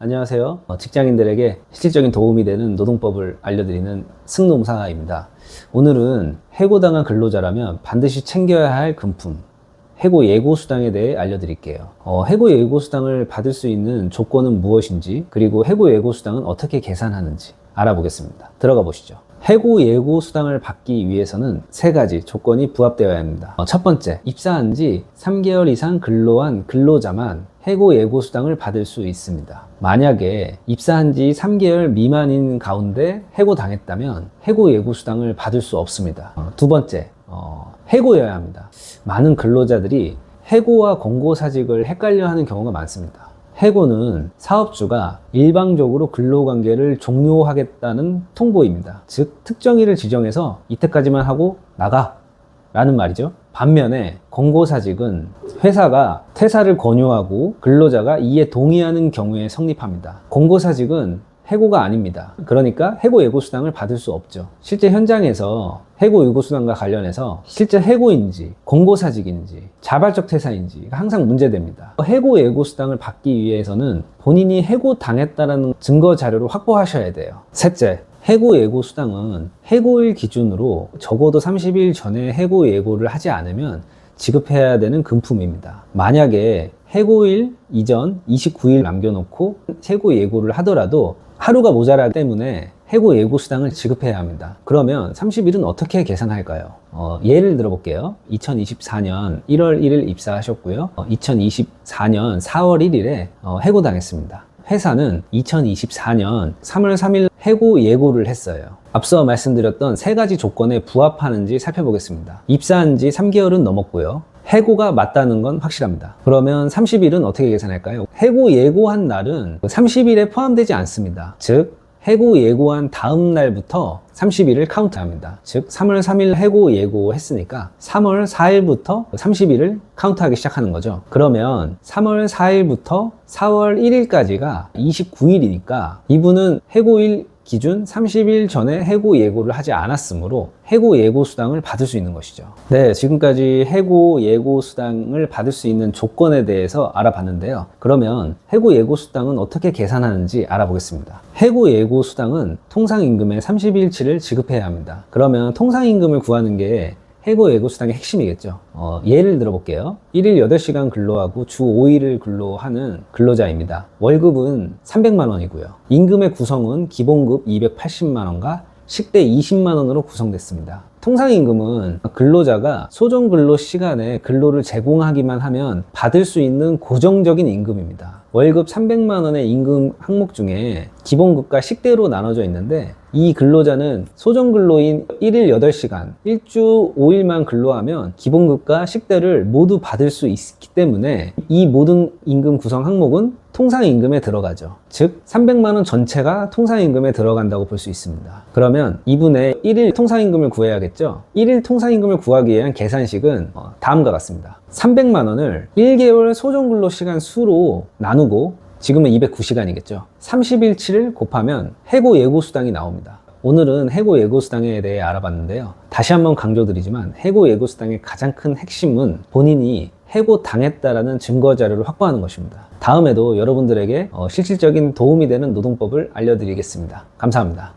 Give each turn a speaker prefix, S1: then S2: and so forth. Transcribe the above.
S1: 안녕하세요. 직장인들에게 실질적인 도움이 되는 노동법을 알려드리는 승노무사입니다. 오늘은 해고당한 근로자라면 반드시 챙겨야 할 금품, 해고 예고수당에 대해 알려드릴게요. 해고 예고수당을 받을 수 있는 조건은 무엇인지, 그리고 해고 예고수당은 어떻게 계산하는지 알아보겠습니다. 들어가 보시죠. 해고 예고 수당을 받기 위해서는 세 가지 조건이 부합되어야 합니다. 첫 번째, 입사한 지 3개월 이상 근로한 근로자만 해고 예고 수당을 받을 수 있습니다. 만약에 입사한 지 3개월 미만인 가운데 해고당했다면 해고 예고 수당을 받을 수 없습니다. 두 번째, 해고여야 합니다. 많은 근로자들이 해고와 공고사직을 헷갈려 하는 경우가 많습니다. 해고는 사업주가 일방적으로 근로관계를 종료하겠다는 통보입니다. 즉, 특정일을 지정해서 이때까지만 하고 나가 라는 말이죠. 반면에 공고사직은 회사가 퇴사를 권유하고 근로자가 이에 동의하는 경우에 성립합니다. 공고사직은 해고가 아닙니다. 그러니까 해고 예고수당을 받을 수 없죠. 실제 현장에서 해고 예고수당과 관련해서 실제 해고인지 공고사직인지 자발적 퇴사인지 항상 문제됩니다. 해고 예고수당을 받기 위해서는 본인이 해고당했다는 증거 자료를 확보하셔야 돼요. 셋째, 해고 예고수당은 해고일 기준으로 적어도 30일 전에 해고 예고를 하지 않으면 지급해야 되는 금품입니다. 만약에 해고일 이전 29일 남겨놓고 해고 예고를 하더라도 하루가 모자라기 때문에 해고 예고 수당을 지급해야 합니다. 그러면 30일은 어떻게 계산할까요? 예를 들어 볼게요. 2024년 1월 1일 입사하셨고요. 2024년 4월 1일에 해고당했습니다. 회사는 2024년 3월 3일 해고 예고를 했어요. 앞서 말씀드렸던 세 가지 조건에 부합하는지 살펴보겠습니다. 입사한 지 3개월은 넘었고요. 해고가 맞다는 건 확실합니다. 그러면 30일은 어떻게 계산할까요? 해고 예고한 날은 30일에 포함되지 않습니다. 즉, 해고 예고한 다음 날부터 30일을 카운트합니다. 즉, 3월 3일 해고 예고했으니까 3월 4일부터 30일을 카운트하기 시작하는 거죠. 그러면 3월 4일부터 4월 1일까지가 29일이니까 이분은 해고일 기준 30일 전에 해고 예고를 하지 않았으므로 해고 예고 수당을 받을 수 있는 것이죠. 네, 지금까지 해고 예고 수당을 받을 수 있는 조건에 대해서 알아봤는데요. 그러면 해고 예고 수당은 어떻게 계산하는지 알아보겠습니다. 해고 예고 수당은 통상임금의 30일치를 지급해야 합니다. 그러면 통상임금을 구하는 게 해고 예고 수당의 핵심이겠죠. 예를 들어 볼게요. 1일 8시간 근로하고 주 5일을 근로하는 근로자입니다. 월급은 300만 원이고요. 임금의 구성은 기본급 280만 원과 식대 20만 원으로 구성됐습니다. 통상임금은 근로자가 소정근로 시간에 근로를 제공하기만 하면 받을 수 있는 고정적인 임금입니다. 월급 300만 원의 임금 항목 중에 기본급과 식대로 나눠져 있는데 이 근로자는 소정근로인 1일 8시간, 1주 5일만 근로하면 기본급과 식대를 모두 받을 수 있기 때문에 이 모든 임금 구성 항목은 통상임금에 들어가죠. 즉 300만 원 전체가 통상임금에 들어간다고 볼 수 있습니다. 그러면 이분의 1일 통상임금을 구해야겠죠. 1일 통상임금을 구하기 위한 계산식은 다음과 같습니다. 300만 원을 1개월 소정근로 시간 수로 나누고 지금은 209시간이겠죠. 30일치를 곱하면 해고 예고 수당이 나옵니다. 오늘은 해고 예고 수당에 대해 알아봤는데요. 다시 한번 강조드리지만 해고 예고 수당의 가장 큰 핵심은 본인이 해고 당했다라는 증거 자료를 확보하는 것입니다. 다음에도 여러분들에게 실질적인 도움이 되는 노동법을 알려드리겠습니다. 감사합니다.